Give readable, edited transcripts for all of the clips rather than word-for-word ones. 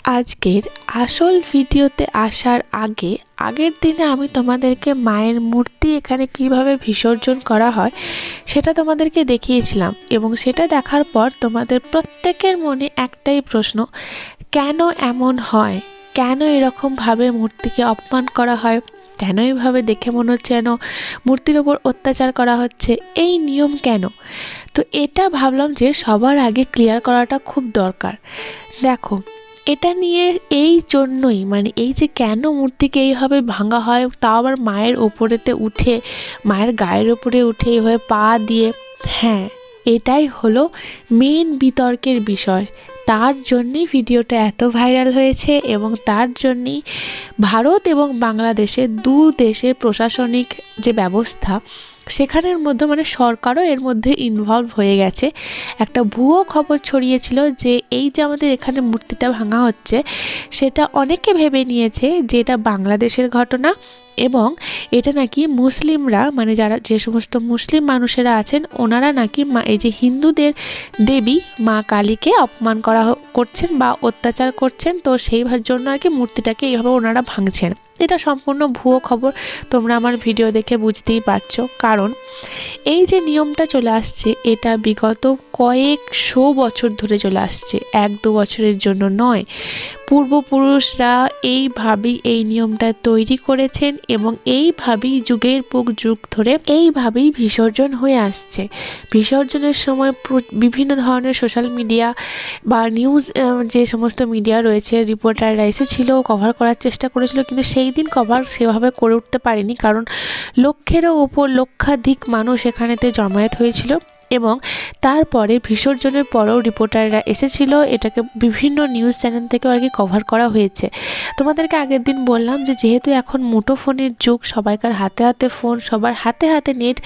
আজকের আসল ভিডিওতে আসার আগের দিনে আমি তোমাদেরকে মায়ের মূর্তি এখানে কিভাবে বিসর্জন করা হয় সেটা তোমাদেরকে দেখিয়েছিলাম এবং সেটা দেখার পর তোমাদের প্রত্যেকের মনে একটাই প্রশ্ন, কেন এমন হয়, কেন এরকমভাবে মূর্তিকে অপমান করা হয়, কেন এইভাবে দেখে মনে হচ্ছে যেন মূর্তির ওপর অত্যাচার করা হচ্ছে, এই নিয়ম কেন? তো এটা ভাবলাম যে সবার আগে ক্লিয়ার করাটা খুব দরকার। দেখো, এটা নিয়ে এই জন্যই এই যে কেন মূর্তিকে এইভাবে ভাঙা হয়, তাও আবার মায়ের ওপরেতে উঠে, মায়ের গায়ের ওপরে উঠে এইভাবে পা দিয়ে, হ্যাঁ এটাই হলো মেন বিতর্কের বিষয়। তার জন্যই ভিডিওটা এত ভাইরাল হয়েছে এবং তার জন্যই ভারত এবং বাংলাদেশের দু দেশের প্রশাসনিক যে ব্যবস্থা সেখানের মধ্যে সরকারও এর মধ্যে ইনভলভ হয়ে গেছে। একটা ভুয়ো খবর ছড়িয়েছিল যে এই যে আমাদের এখানে মূর্তিটা ভাঙা হচ্ছে সেটা অনেকে ভেবে নিয়েছে যে এটা বাংলাদেশের ঘটনা এবং এটা নাকি মুসলিমরা যারা যে সমস্ত মুসলিম মানুষেরা আছেন ওনারা নাকি এই যে হিন্দুদের দেবী মা কালীকে অপমান করছেন বা অত্যাচার করছেন, তো সেই জন্য আর কি মূর্তিটাকে এইভাবে ওনারা ভাঙছেন। এটা সম্পূর্ণ ভুয়ো খবর, তোমরা আমার ভিডিও দেখে বুঝতেই পারছো। কারণ এই যে নিয়মটা চলে আসছে এটা বিগত কয়েকশো বছর ধরে চলে আসছে, 1-2 বছরের জন্য নয়। পূর্বপুরুষরা এইভাবেই এই নিয়মটা তৈরি করেছেন এবং এইভাবেই যুগের পর যুগ ধরে এইভাবেই বিসর্জন হয়ে আসছে। বিসর্জনের সময় বিভিন্ন ধরনের সোশ্যাল মিডিয়া বা নিউজ যে সমস্ত মিডিয়া রয়েছে, রিপোর্টাররা এসেছিল, কভার করার চেষ্টা করেছিল, কিন্তু সেই দিন কভার সেভাবে করে উঠতে পারেনি, কারণ লক্ষেরও ওপর লক্ষাধিক মানুষ এখানেতে জমায়েত হয়েছিল। এবং তারপরে বিসর্জনের পরেও রিপোর্টাররা এসেছিল, এটাকে বিভিন্ন নিউজ চ্যানেল থেকেও আর কি কভার করা হয়েছে। তোমাদেরকে আগের দিন বললাম যে যেহেতু এখন মুঠোফোনের যুগ, সবাইকার হাতে হাতে ফোন, সবার হাতে হাতে নেট,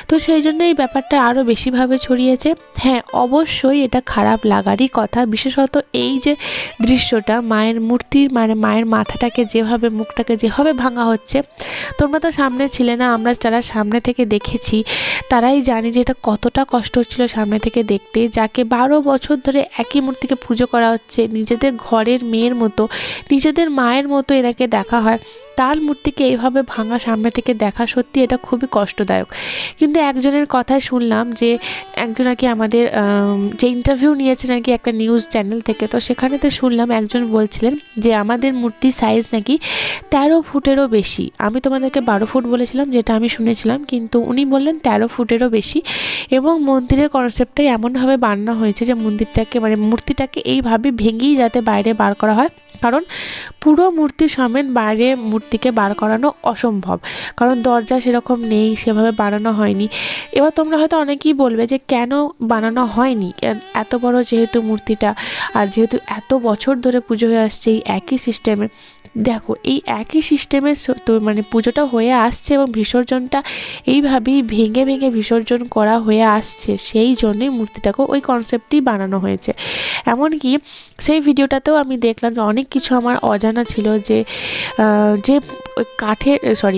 তো সেই জন্য এই ব্যাপারটা আরও বেশিভাবে ছড়িয়েছে। হ্যাঁ, অবশ্যই এটা খারাপ লাগারই কথা, বিশেষত এই যে দৃশ্যটা মায়ের মূর্তির মায়ের মাথাটাকে যেভাবে, মুখটাকে যেভাবে ভাঙা হচ্ছে। তোমরা তো সামনে ছিলে না, আমরা যারা সামনে থেকে দেখেছি তারাই জানি যে এটা কতটা কষ্ট হচ্ছিল সামনে থেকে দেখতে। যাকে 12 বছর ধরে একই মূর্তিকে পুজো করা হচ্ছে, নিজেদের ঘরের মেয়ের মতো, নিজেদের মায়ের মতো এনাকে দেখা হয়, তার মূর্তিকে এইভাবে ভাঙা সামনে থেকে দেখা, সত্যি এটা খুবই কষ্টদায়ক। কিন্তু একজনের কথায় শুনলাম যে একজন আর কি আমাদের যে ইন্টারভিউ নিয়েছেন আর কি একটা নিউজ চ্যানেল থেকে, তো সেখানে তো শুনলাম একজন বলছিলেন যে আমাদের মূর্তির সাইজ নাকি 13 ফুটেরও বেশি। আমি তোমাদেরকে 12 ফুট বলেছিলাম যেটা আমি শুনেছিলাম, কিন্তু উনি বললেন 13 ফুটেরও বেশি। এবং মন্দিরের কনসেপ্টটাই এমনভাবে বানানো হয়েছে যে মন্দিরটাকে মূর্তিটাকে এইভাবে ভেঙেই যাতে বাইরে বার করা হয়, কারণ পুরো মূর্তি সমেত বাইরে মূর্তিকে বার করানো অসম্ভব, কারণ দরজা সেরকম নেই, সেভাবে বানানো হয়নি। এবার তোমরা হয়তো অনেকেই বলবে যে কেন বানানো হয়নি, এত বড় যেহেতু মূর্তিটা, আর যেহেতু এত বছর ধরে পুজো হয়ে আসছে এই একই সিস্টেমে। দেখো, এই একই সিস্টেমে তো পুজোটা হয়ে আসছে এবং বিসর্জনটা এইভাবেই ভেঙে ভেঙে বিসর্জন করা হয়ে আসছে, সেই জন্যই মূর্তিটাকে ওই কনসেপ্টেই বানানো হয়েছে। এমনকি সেই ভিডিওটাতেও আমি দেখলাম যে অনেক কিছু আমার অজানা ছিল, যে ওই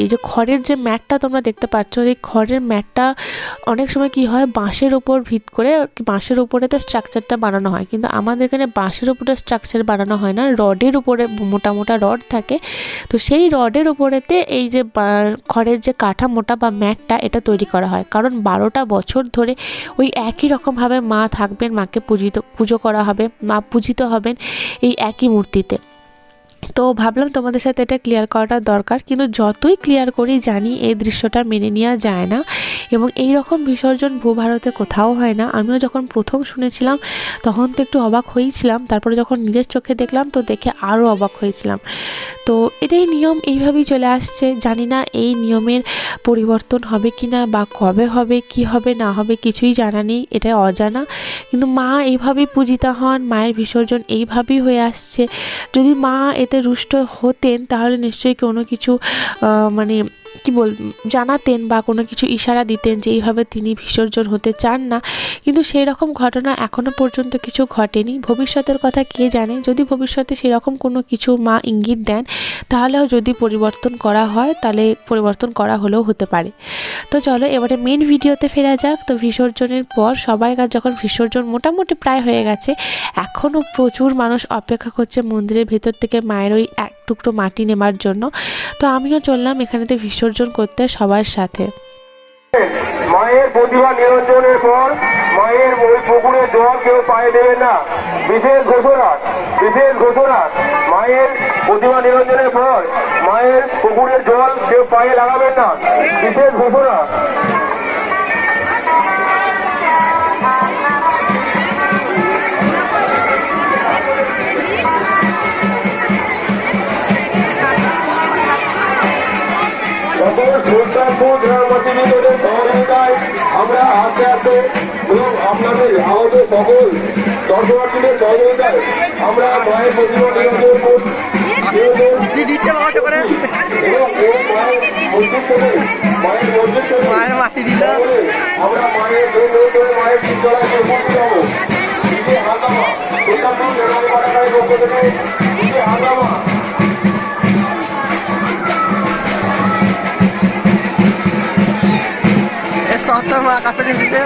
এই যে খড়ের যে ম্যাটটা তোমরা দেখতে পাচ্ছ, এই খড়ের ম্যাটটা অনেক সময় কি হয়, বাঁশের উপর ভিত করে বাঁশের উপরেতে স্ট্রাকচারটা বানানো হয়, কিন্তু আমাদের এখানে বাঁশের উপরে স্ট্রাকচার বানানো হয় না, রডের উপরে মোটা মোটা রড থাকে। তো সেই রডের উপরেতে এই যে খড়ের যে কাঠামোটা বা ম্যাটটা এটা তৈরি করা হয়, কারণ 12টা বছর ধরে ওই একই রকমভাবে মা থাকবেন, মাকে পুজো করা হবে, মা পূজিত হবেন এই একই মূর্তিতে। তো ভাবলাম তোমাদের সাথে এটা ক্লিয়ার করাটা দরকার, কিন্তু যতই ক্লিয়ার করি জানি এই দৃশ্যটা মেনে নেওয়া যায় না এবং এই রকম বিসর্জন ভূভারতে কোথাও হয় না। আমিও যখন প্রথম শুনেছিলাম তখন তো একটু অবাক হয়েছিলাম, তারপরে যখন নিজের চোখে দেখলাম তো দেখে আরও অবাক হয়েছিলাম। তো এটাই নিয়ম, এইভাবেই চলে আসছে। জানি না এই নিয়মের পরিবর্তন হবে কি না, বা কবে হবে, কি হবে না হবে কিছুই জানা নেই, এটা অজানা। কিন্তু মা এইভাবেই পূজিতা হন, মায়ের বিসর্জন এইভাবেই হয়ে আসছে। যদি মা এতে রুষ্ট হতেন তাহলে নিশ্চয়ই কোনো কিছু জানাতেন বা কোনো কিছু ইশারা দিতেন যে এইভাবে তিনি বিসর্জন হতে চান না, কিন্তু সেই রকম ঘটনা এখনও পর্যন্ত কিছু ঘটেনি। ভবিষ্যতের কথা কে জানে, যদি ভবিষ্যতে সেরকম কোনো কিছু মা ইঙ্গিত দেন তাহলেও যদি পরিবর্তন করা হয় তাহলে পরিবর্তন করা হলেও হতে পারে। তো চলো এবারে মেন ভিডিওতে ফেরা যাক। তো বিসর্জনের পর সবাইকার যখন বিসর্জন মোটামুটি প্রায় হয়ে গেছে, এখনও প্রচুর মানুষ অপেক্ষা করছে মন্দিরের ভেতর থেকে মায়ের ওই এক টুকরো মাটি নেবার জন্য। তো আমিও চললাম এখানেতে বিসর্জন করতে সবার সাথে। মায়ের প্রতিভা নিরঞ্জনের পর মায়ের ওই পুকুরে জল কেউ পায়ে দেবে না। বিশেষ ঘোষণা, মায়ের প্রতিভা নিরঞ্জনের পর মায়ের পুকুরের জল কেউ পায়ে লাগাবেন না। বিশেষ ঘোষণা। আমরা আস্তে আস্তে আপনাদের আমাদের সকল দর্শনার্থীদের সহযোগিতায় আমরা মায়ের প্রতিমা নিরঞ্জন মায়ের মাটি দিল, আমরা মায়ের মায়ের চিত্তলাকে উপস্থিত হবো। হাঙ্গামা পক্ষ থেকে হাঙ্গামা সত্তর মা কাছে দিচ্ছে।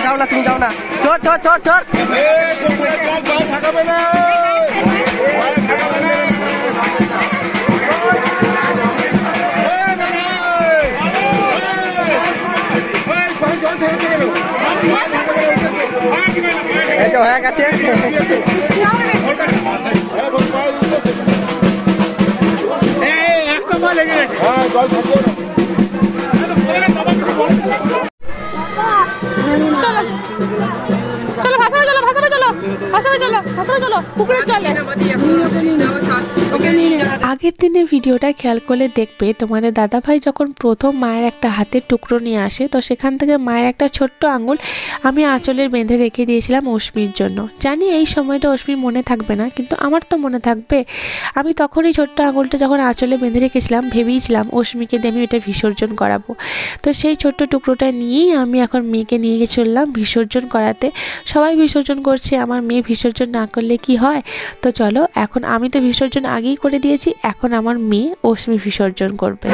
যাও না, তুমি যাও না, চোর চোর চোর চোর। এই তো হয়ে গেছে। আগের দিনের ভিডিওটা খেয়াল করলে দেখবে তোমাদের দাদাভাই যখন প্রথম মায়ের একটা হাতের টুকরো নিয়ে আসে, তো সেখান থেকে মায়ের একটা ছোট্ট আঙুল আমি আঁচলের বেঁধে রেখে দিয়েছিলাম অশ্মির জন্য। জানি এই সময়টা অশ্মির মনে থাকবে না, কিন্তু আমার তো মনে থাকবে। আমি তখনই ছোট্ট আঙুলটা যখন আঁচলে বেঁধে রেখেছিলাম, ভেবেইছিলাম অশ্মিকে দিয়ে আমি এটা বিসর্জন করাবো। তো সেই ছোট্ট টুকরোটা নিয়েই আমি এখন মেয়েকে নিয়ে গিয়ে চললাম বিসর্জন করাতে। সবাই বিসর্জন করছে, আমার মেয়ে বিসর্জন না করলে কি হয়। তো চলো, এখন আমি তো বিসর্জন আগেই করে দিয়েছি, এখন আমার মেয়ে অশ্মি বিসর্জন করবে।